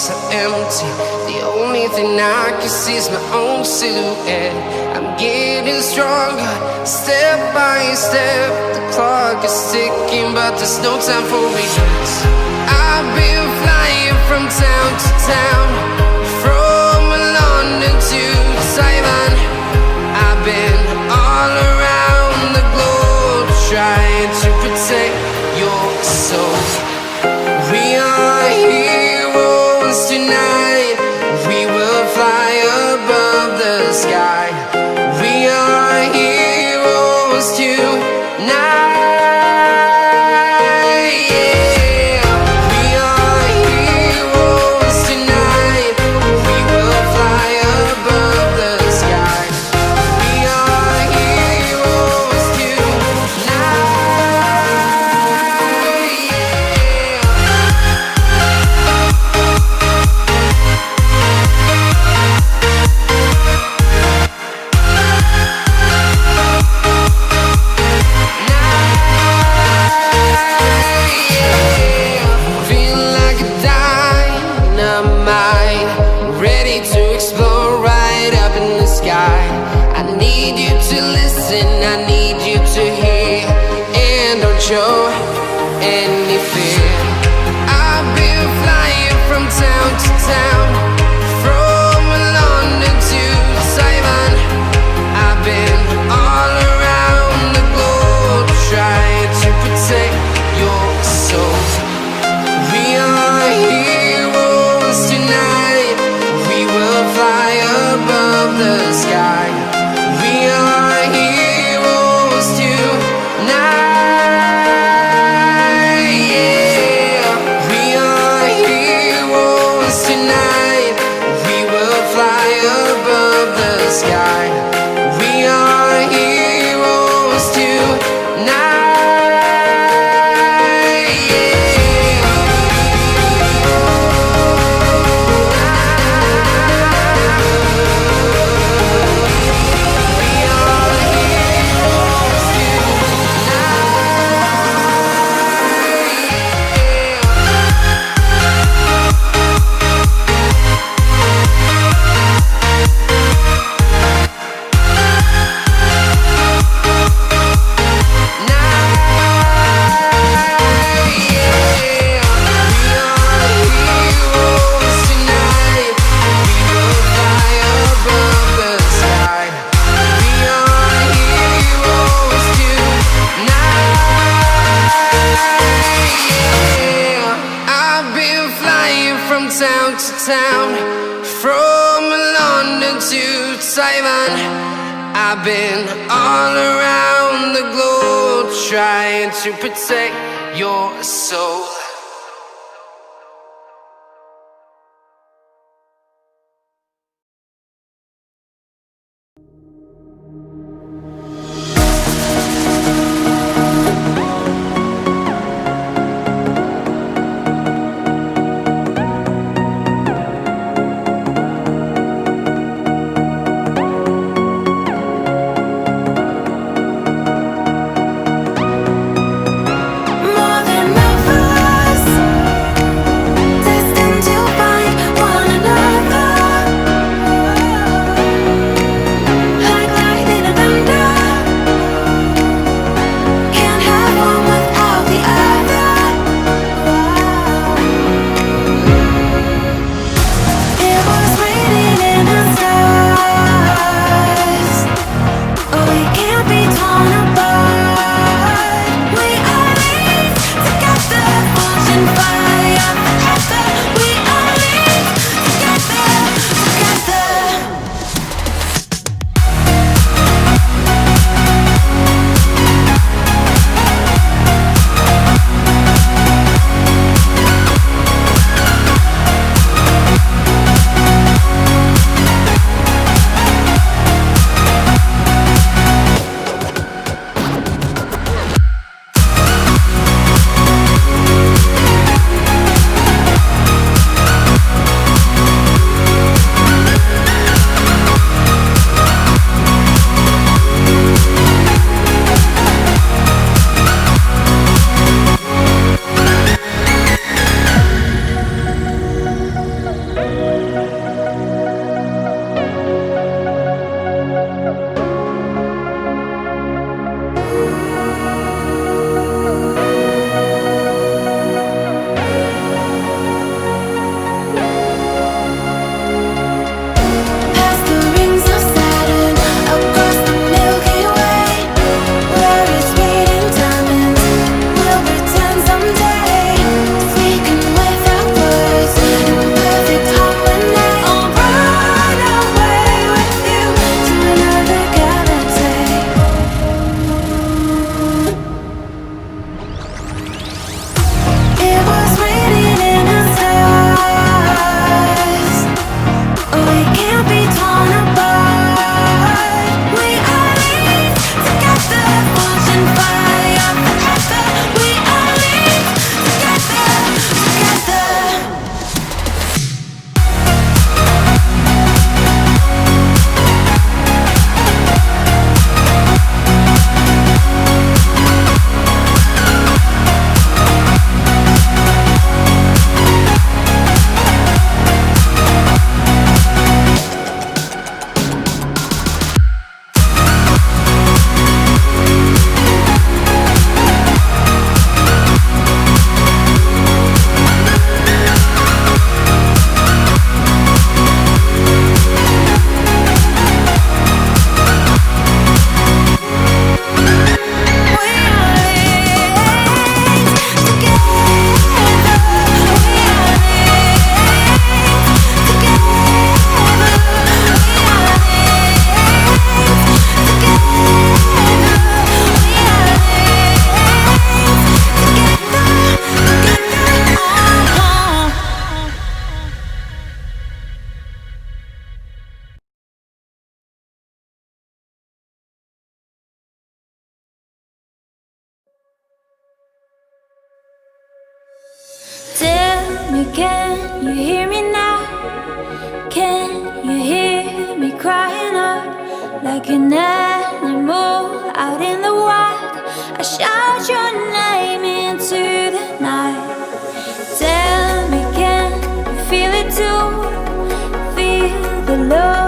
so empty. The only thing I can see is my own silhouette. I'm getting stronger, step by step. The clock is ticking, but there's no time for regrets. I've been flying from town to town, from London to Taiwan. I've been all around the globe, trying to protect your soul. We are heroes tonight. We will fly above the sky. We are heroes tonight. Show any fear. I've been flying from town to town, from London to Taiwan. I've been all around the globe, trying to protect your soul. We are heroes tonight. We will fly above the sky. We are heroes tonight. Town to town, from London to Taiwan. I've been all around the globe, trying to protect your soul. More than ever me, can you hear me now? Can you hear me crying out like an animal out in the wild? I shout your name into the night. Tell me, can you feel it too? Feel the love